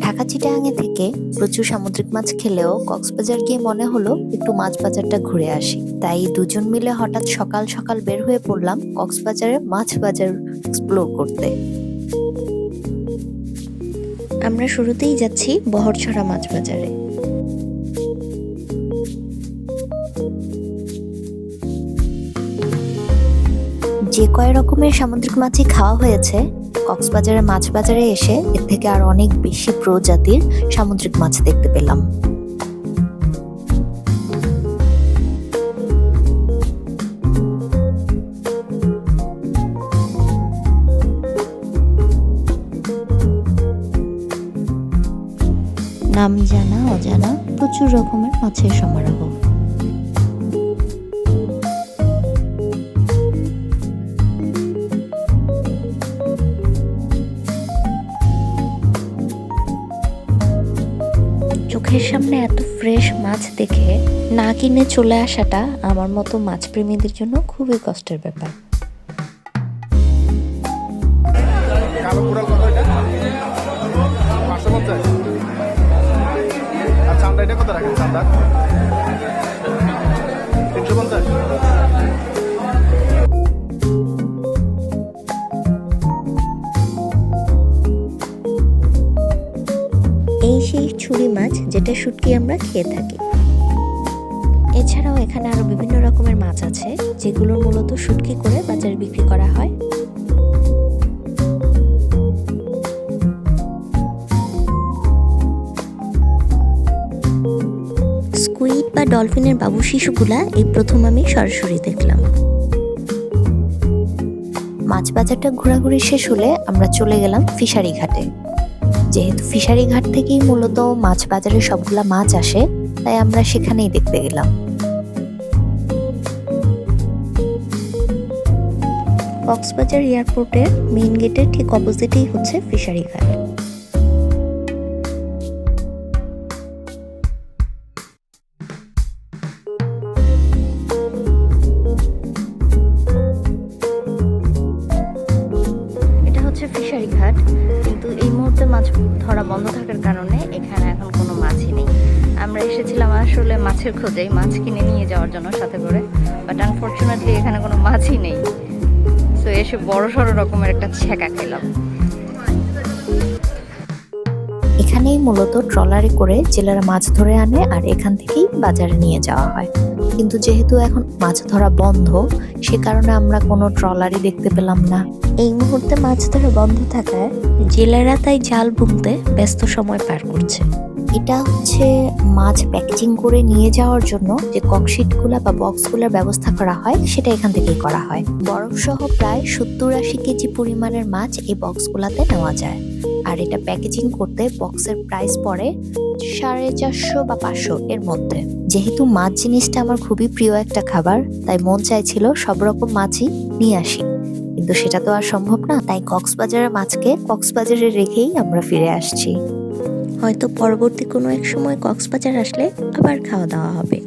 ঢাকা চিটাগাং থেকে প্রচুর সামুদ্রিক মাছ খেলেও কক্সবাজার গিয়ে মনে হলো একটু মাছ বাজারটা ঘুরে আসি। তাই দুজন মিলে হঠাৎ সকাল সকাল বের হয়ে পড়লাম কক্সবাজারের মাছ বাজার এক্সপ্লোর করতে। আমরা শুরুতেই যাচ্ছি বহরছড়া মাছ বাজারে। যে কয় রকমের সামুদ্রিক মাছই খাওয়া হয়েছে, কক্সবাজারের মাছ বাজারে এসে এর থেকে আর অনেক বেশি প্রজাতির সামুদ্রিক মাছ দেখতে পেলাম। নাম জানা অজানা প্রচুর রকমের মাছের সমারোহ। চোখের সামনে এত ফ্রেশ মাছ দেখে না কিনে চলে আসাটা আমার মতো মাছ প্রেমীদের জন্য খুবই কষ্টের ব্যাপার। এই সেই ছুরি মাছ যেটা শুটকি আমরা খেয়ে থাকি। এছাড়াও এখানে আরো বিভিন্ন রকমের মাছ আছে যেগুলো মূলত শুটকি করে বাজারে বিক্রি করা হয়। স্কুইড বা ডলফিনের বাবু শিশুগুলা এই প্রথম আমি সরাসরি দেখলাম। মাছ বাজারটা ঘোরাঘুরি শেষ হলে আমরা চলে গেলাম ফিশারি ঘাটে। যেহেতু ফিশারি ঘাট থেকেই মূলত মাছ বাজারে সবগুলা মাছ আসে, তাই আমরা সেখানেই দেখতে গেলাম। কক্সবাজার এয়ারপোর্টের মেইন গেটের ঠিক অপোজিটেই হচ্ছে ফিশারি ঘাট। এটা হচ্ছে ফিশারি ঘাট, কিন্তু এই মুহূর্তে মাছ ধরা বন্ধ থাকার কারণে এখানে এখন কোনো মাছই নেই। আমরা এসেছিলাম আসলে মাছের খোঁজেই, মাছ কিনে নিয়ে যাওয়ার জন্য সাথে করে, বাট আনফরচুনেটলি এখানে কোনো মাছই নেই। তো এসে বড় সড়ো রকমের একটা ছ্যাঁকা খেলাম। এখানেই মূলত ট্রলারে করে জেলেরা মাছ ধরে আনে আর এখান থেকেই বাজারে নিয়ে যাওয়া হয়। কিন্তু যেহেতু এখন মাছ ধরা বন্ধ, সে কারণে আমরা কোনো ট্রলারই দেখতে পেলাম না। এই মুহূর্তে মাছ ধরা বন্ধ থাকায় জেলেরা তাই জাল বুনতে ব্যস্ত সময় পার করছে। এটা হচ্ছে মাছ প্যাকেজিং করে নিয়ে যাওয়ার জন্য যে ককশিটগুলা বা বক্সগুলোর ব্যবস্থা করা হয়, সেটা এখান থেকেই করা হয়। বরফ সহ প্রায় 70-80 কেজি পরিমাণের মাছ এই বক্সগুলাতে নেওয়া যায়। আর এটা প্যাকেজিং করতে বক্সের প্রাইস পড়ে 450 বা 500 এর মধ্যে। যেহেতু মাছ জিনিসটা আমার খুবই প্রিয় একটা খাবার, তাই মন চাইছিল সব রকম মাছই নিয়ে আসি, কিন্তু সেটা তো আর সম্ভব না। তাই কক্সবাজারের মাছকে কক্সবাজারে রেখেই আমরা ফিরে আসছি। হয়তো পরবর্তী কোনো এক সময় কক্সবাজার আসলে আবার খাওয়া দাওয়া হবে।